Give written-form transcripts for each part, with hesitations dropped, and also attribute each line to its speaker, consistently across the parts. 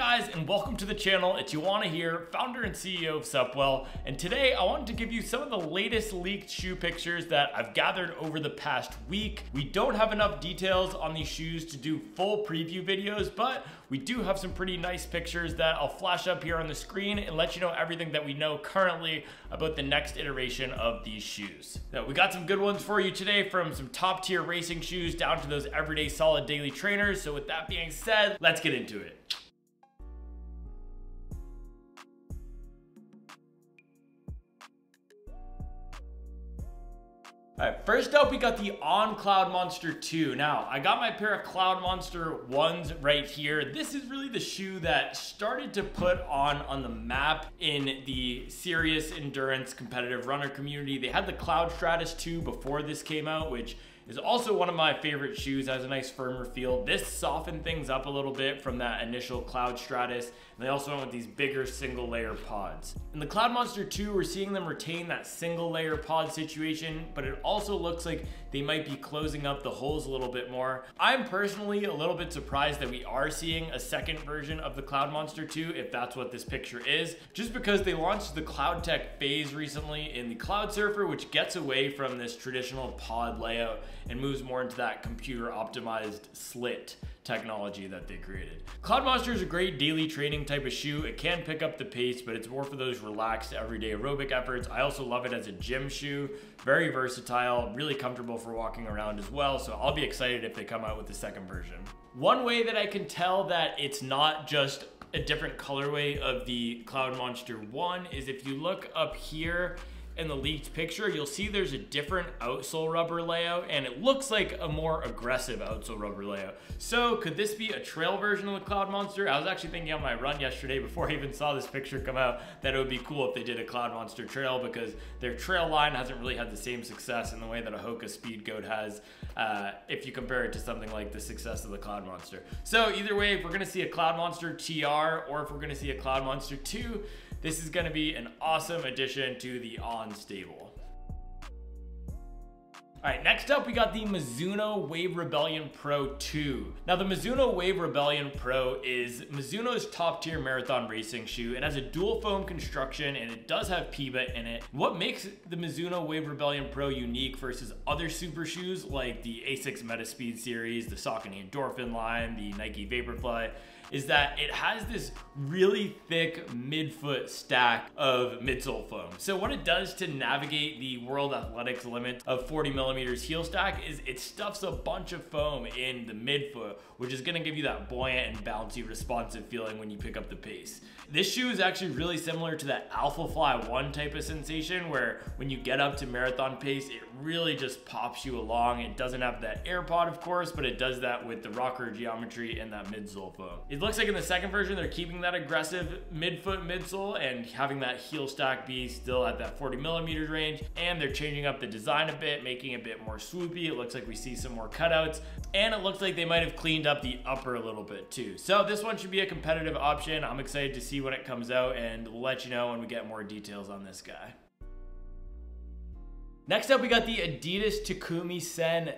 Speaker 1: guys, and welcome to the channel. It's Yuana here, founder and CEO of Supwell, and today I wanted to give you some of the latest leaked shoe pictures that I've gathered over the past week. We don't have enough details on these shoes to do full preview videos, but we do have some pretty nice pictures that I'll flash up here on the screen and let you know everything that we know currently about the next iteration of these shoes. Now, we got some good ones for you today, from some top tier racing shoes down to those everyday solid daily trainers. So with that being said, let's get into it. Alright, first up we got the Cloudmonster 2. Now, I got my pair of Cloudmonster 1s right here. This is really the shoe that started to put on the map in the serious endurance competitive runner community. They had the Cloud Stratus 2 before this came out, which is also one of my favorite shoes. Has a nice firmer feel. This softened things up a little bit from that initial Cloud Stratus. And they also went with these bigger single layer pods. In the Cloudmonster 2, we're seeing them retain that single layer pod situation, but it also looks like they might be closing up the holes a little bit more. I'm personally a little bit surprised that we are seeing a second version of the Cloudmonster 2, if that's what this picture is, just because they launched the Cloud Tech phase recently in the Cloud Surfer, which gets away from this traditional pod layout and moves more into that computer optimized slit technology that they created. Cloudmonster is a great daily training type of shoe. It can pick up the pace, but it's more for those relaxed everyday aerobic efforts. I also love it as a gym shoe. Very versatile, really comfortable for walking around as well. So I'll be excited if they come out with the second version. One way that I can tell that it's not just a different colorway of the Cloudmonster 1 is if you look up here in the leaked picture, you'll see there's a different outsole rubber layout, and it looks like a more aggressive outsole rubber layout. So could this be a trail version of the Cloudmonster? I was actually thinking on my run yesterday, before I even saw this picture come out, that it would be cool if they did a Cloudmonster trail, because their trail line hasn't really had the same success in the way that a Hoka Speedgoat has, if you compare it to something like the success of the Cloudmonster. So either way, if we're gonna see a Cloudmonster TR or if we're gonna see a Cloudmonster 2, this is going to be an awesome addition to the On stable. Alright, next up we got the Mizuno Wave Rebellion Pro 2. Now the Mizuno Wave Rebellion Pro is Mizuno's top tier marathon racing shoe. It has a dual foam construction and it does have PBA in it. What makes the Mizuno Wave Rebellion Pro unique versus other super shoes like the Asics Metaspeed series, the Saucony Endorphin line, the Nike Vaporfly, is that it has this really thick midfoot stack of midsole foam. So what it does to navigate the World Athletics limit of 40 millimeters heel stack is it stuffs a bunch of foam in the midfoot, which is gonna give you that buoyant and bouncy responsive feeling when you pick up the pace. This shoe is actually really similar to that Alphafly 1 type of sensation, where when you get up to marathon pace, it really just pops you along. It doesn't have that air pod, of course, but it does that with the rocker geometry and that midsole foam. It looks like in the second version, they're keeping that aggressive midfoot midsole and having that heel stack be still at that 40 millimeters range. And they're changing up the design a bit, making it a bit more swoopy. It looks like we see some more cutouts, and it looks like they might have cleaned up the upper a little bit too. So this one should be a competitive option. I'm excited to see when it comes out, and we'll let you know when we get more details on this guy. Next up, we got the Adidas Takumi Sen.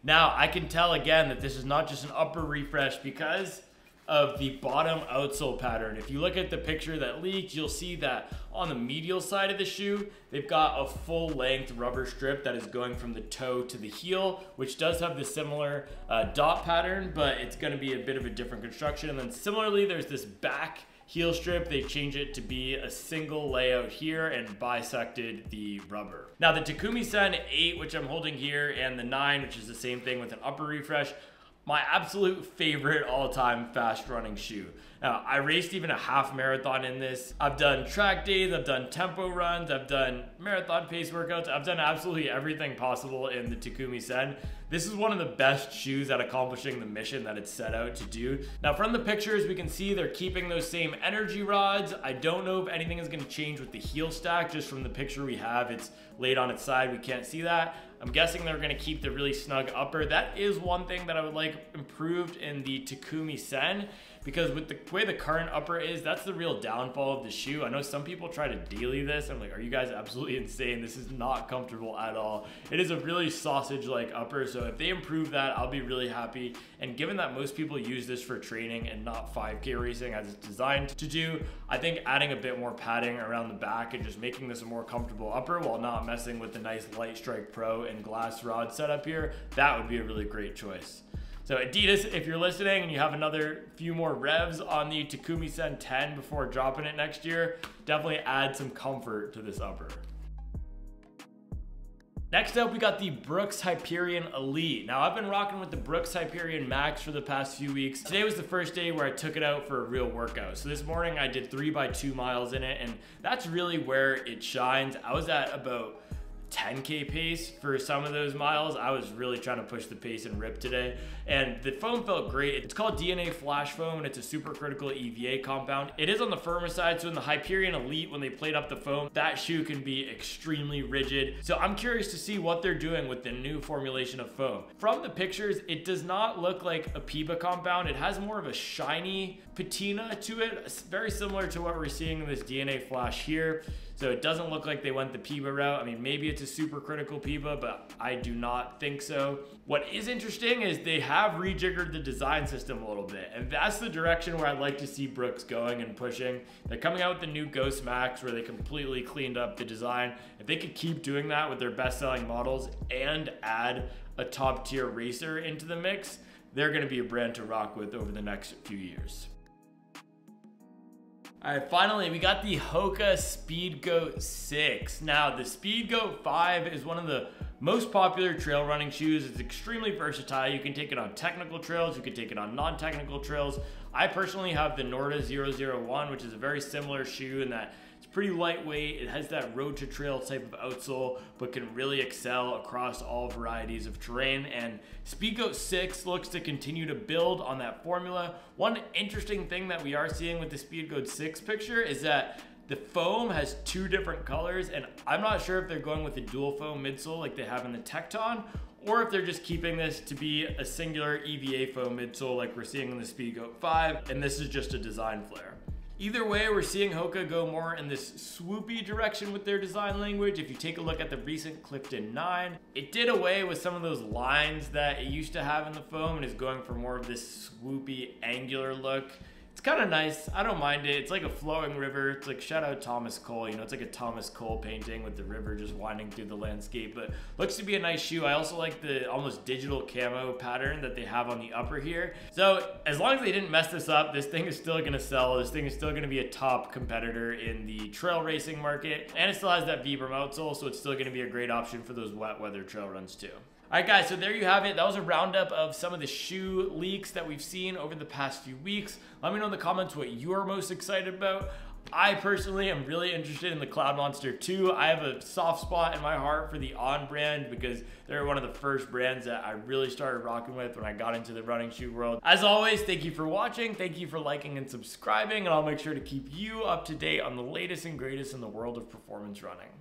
Speaker 1: Now, I can tell again that this is not just an upper refresh because of the bottom outsole pattern. If you look at the picture that leaked, you'll see that on the medial side of the shoe, they've got a full length rubber strip that is going from the toe to the heel, which does have the similar dot pattern, but it's gonna be a bit of a different construction. And then similarly, there's this back heel strip. They change it to be a single layout here and bisected the rubber. Now the Takumi Sen 8, which I'm holding here, and the 9, which is the same thing with an upper refresh, my absolute favorite all-time fast running shoe. Now, I raced even a half marathon in this. I've done track days, I've done tempo runs, I've done marathon pace workouts. I've done absolutely everything possible in the Takumi Sen. This is one of the best shoes at accomplishing the mission that it's set out to do. Now, from the pictures, we can see they're keeping those same energy rods. I don't know if anything is gonna change with the heel stack. Just from the picture we have, it's laid on its side, we can't see that. I'm guessing they're gonna keep the really snug upper. That is one thing that I would like improved in the Takumi Sen, because with the way the current upper is, that's the real downfall of the shoe. I know some people try to daily this. I'm like, are you guys absolutely insane? This is not comfortable at all. It is a really sausage-like upper, so if they improve that, I'll be really happy. And given that most people use this for training and not 5K racing as it's designed to do, I think adding a bit more padding around the back and just making this a more comfortable upper while not messing with the nice Light Strike Pro and glass rod setup here, that would be a really great choice. So Adidas, if you're listening and you have another few more revs on the Takumi Sen 10 before dropping it next year, definitely add some comfort to this upper. Next up, we got the Brooks Hyperion Elite. Now, I've been rocking with the Brooks Hyperion Max for the past few weeks. Today was the first day where I took it out for a real workout. So this morning I did 3x2 miles in it, and that's really where it shines. I was at about 10K pace for some of those miles. I was really trying to push the pace and rip today, and the foam felt great. It's called DNA Flash Foam, and it's a supercritical EVA compound. It is on the firmer side, so in the Hyperion Elite, when they plate up the foam, that shoe can be extremely rigid. So I'm curious to see what they're doing with the new formulation of foam. From the pictures, it does not look like a PIBA compound. It has more of a shiny patina to it. It's very similar to what we're seeing in this DNA Flash here. So it doesn't look like they went the PIBA route. I mean, maybe it's a supercritical PIBA, but I do not think so. What is interesting is they have rejiggered the design system a little bit, and that's the direction where I'd like to see Brooks going and pushing. They're coming out with the new Ghost Max where they completely cleaned up the design. If they could keep doing that with their best-selling models and add a top-tier racer into the mix, they're gonna be a brand to rock with over the next few years. All right, finally, we got the Hoka Speedgoat 6. Now, the Speedgoat 5 is one of the most popular trail running shoes. It's extremely versatile. You can take it on technical trails, you can take it on non-technical trails. I personally have the Norda 001, which is a very similar shoe in that it's pretty lightweight. It has that road to trail type of outsole, but can really excel across all varieties of terrain. And Speedgoat 6 looks to continue to build on that formula. One interesting thing that we are seeing with the Speedgoat 6 picture is that the foam has two different colors, and I'm not sure if they're going with the dual foam midsole like they have in the Tecton, or if they're just keeping this to be a singular EVA foam midsole like we're seeing in the Speedgoat 5, and this is just a design flare. Either way, we're seeing Hoka go more in this swoopy direction with their design language. If you take a look at the recent Clifton 9, it did away with some of those lines that it used to have in the foam and is going for more of this swoopy, angular look. It's kind of nice. I don't mind it. It's like a flowing river. It's like, shout out Thomas Cole. You know, it's like a Thomas Cole painting with the river just winding through the landscape, but looks to be a nice shoe. I also like the almost digital camo pattern that they have on the upper here. So as long as they didn't mess this up, this thing is still gonna sell. This thing is still gonna be a top competitor in the trail racing market, and it still has that Vibram outsole, so it's still gonna be a great option for those wet weather trail runs too. All right, guys, so there you have it. That was a roundup of some of the shoe leaks that we've seen over the past few weeks. Let me know in the comments what you're most excited about. I personally am really interested in the Cloudmonster 2. I have a soft spot in my heart for the On brand because they're one of the first brands that I really started rocking with when I got into the running shoe world. As always, thank you for watching. Thank you for liking and subscribing, and I'll make sure to keep you up to date on the latest and greatest in the world of performance running.